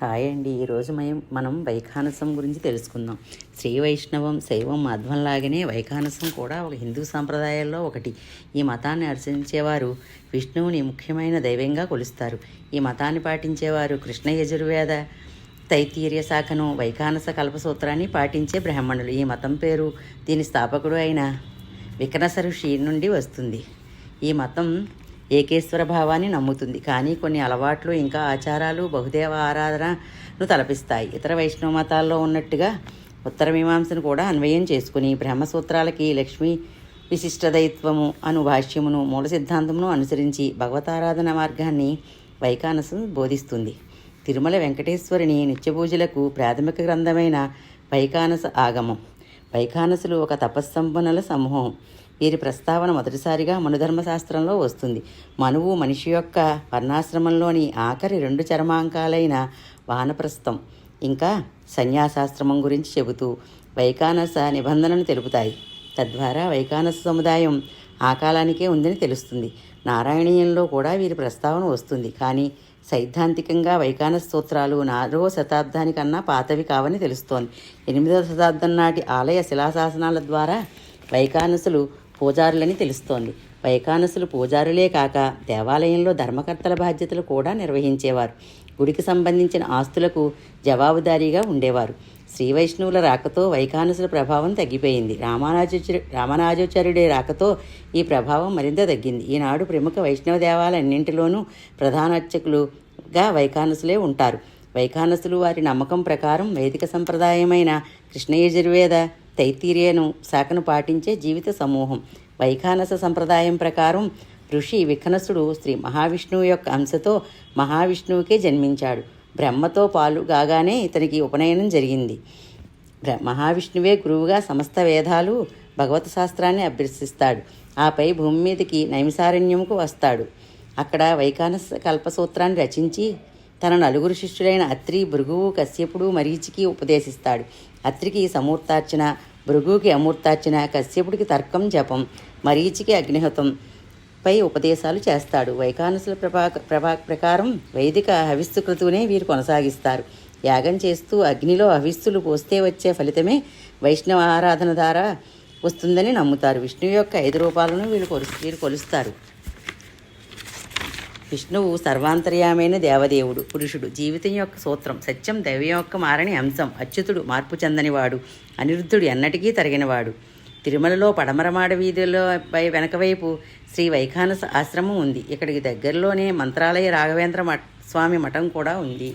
Hi అండి. ఈరోజు మనం వైఖానసం గురించి తెలుసుకుందాం. శ్రీ వైష్ణవం, శైవం, మాధ్వంలాగానే వైఖానసం కూడా ఒక హిందూ సాంప్రదాయాల్లో ఒకటి. ఈ మతాన్ని అనుసరించేవారు విష్ణువుని ముఖ్యమైన దైవంగా కొలుస్తారు. ఈ మతాన్ని పాటించేవారు కృష్ణ యజుర్వేద తైత్తీర్య శాఖను, వైఖానస కల్పసూత్రాన్ని పాటించే బ్రాహ్మణులు. ఈ మతం పేరు దీని స్థాపకుడు అయిన వికనస ఋషి నుండి వస్తుంది. ఈ మతం ఏకేశ్వర భావాన్ని నమ్ముతుంది, కానీ కొన్ని అలవాట్లు ఇంకా ఆచారాలు బహుదేవ ఆరాధనను తలపిస్తాయి. ఇతర వైష్ణవ మతాల్లో ఉన్నట్టుగా ఉత్తర మీమాంసను కూడా అన్వయం చేసుకుని బ్రహ్మసూత్రాలకి లక్ష్మీ విశిష్టదైత్వము అను భాష్యమును మూల సిద్ధాంతమును అనుసరించి భగవతారాధన మార్గాన్ని వైఖానసం బోధిస్తుంది. తిరుమల వెంకటేశ్వరుని నిత్యపూజలకు ప్రాథమిక గ్రంథమైన వైఖానస ఆగమం. వైఖానసులు ఒక తపస్సంపన్నుల సమూహం. వీరి ప్రస్తావన మొదటిసారిగా మనుధర్మశాస్త్రంలో వస్తుంది. మనువు మనిషి యొక్క వర్ణాశ్రమంలోని ఆఖరి 2 చరమాంకాలైన వానప్రస్థం ఇంకా సన్యాసాశ్రమం గురించి చెబుతూ వైఖానస నిబంధనను తెలుపుతాయి. తద్వారా వైఖానస సముదాయం ఆ కాలానికే ఉందని తెలుస్తుంది. నారాయణీయంలో కూడా వీరి ప్రస్తావన వస్తుంది, కానీ సైద్ధాంతికంగా వైఖానస సూత్రాలు 4వ శతాబ్దానికన్నా పాతవి కావని తెలుస్తోంది. 8వ శతాబ్దం నాటి ఆలయ శిలాశాసనాల ద్వారా వైఖానసులు పూజారులని తెలుస్తోంది. వైఖానసులు పూజారులే కాక దేవాలయంలో ధర్మకర్తల బాధ్యతలు కూడా నిర్వహించేవారు. గుడికి సంబంధించిన ఆస్తులకు జవాబుదారీగా ఉండేవారు. శ్రీ వైష్ణవుల రాకతో వైఖానసుల ప్రభావం తగ్గిపోయింది. రామానుజాచార్యుడి రాకతో ఈ ప్రభావం మరింత తగ్గింది. ఈనాడు ప్రముఖ వైష్ణవ దేవాలన్నింటిలోనూ ప్రధాన అర్చకులుగా వైఖానసులే ఉంటారు. వైఖానసులు వారి నమ్మకం ప్రకారం వైదిక సంప్రదాయమైన కృష్ణ యజుర్వేద తైత్తీర్యను శాఖను పాటించే జీవిత సమూహం. వైఖానస సంప్రదాయం ప్రకారం ఋషి వికనసుడు శ్రీ మహావిష్ణువు యొక్క అంశతో మహావిష్ణువుకే జన్మించాడు. బ్రహ్మతో పాలుగానే ఇతనికి ఉపనయనం జరిగింది. మహావిష్ణువే గురువుగా సమస్త వేదాలు భగవత శాస్త్రాన్ని అభ్యసిస్తాడు. ఆపై భూమి మీదకి నైమిసారణ్యముకు వస్తాడు. అక్కడ వైఖానస కల్పసూత్రాన్ని రచించి తన 4 శిష్యులైన అత్రి, భృగువు, కశ్యపుడు, మరీచికి ఉపదేశిస్తాడు. అత్రికి సమూర్తార్చన, భృగువుకి అమూర్తార్చన, కశ్యపుడికి తర్కం, జపం, మరీచికి అగ్నిహోత్రం పై ఉపదేశాలు చేస్తాడు. వైఖానసుల ప్రకారం వైదిక హవిస్సు క్రతువునే వీరు కొనసాగిస్తారు. యాగం చేస్తూ అగ్నిలో హవిస్సులు పోస్తే వచ్చే ఫలితమే వైష్ణవ ఆరాధన ద్వారా వస్తుందని నమ్ముతారు. విష్ణువు యొక్క 5 రూపాలను వీరు కొలుస్తారు. విష్ణువు సర్వాంతర్యామైన దేవదేవుడు, పురుషుడు, జీవితం యొక్క సూత్రం, సత్యం, దైవం యొక్క మారని అంశం, అచ్యుతుడు, మార్పు చెందనివాడు, అనిరుద్ధుడు, ఎన్నటికీ తరిగినవాడు. తిరుమలలో పడమరమాడ వీధిలో వెనకవైపు శ్రీ వైఖానస ఆశ్రమం ఉంది. ఇక్కడికి దగ్గరలోనే మంత్రాలయ రాఘవేంద్ర స్వామి మఠం కూడా ఉంది.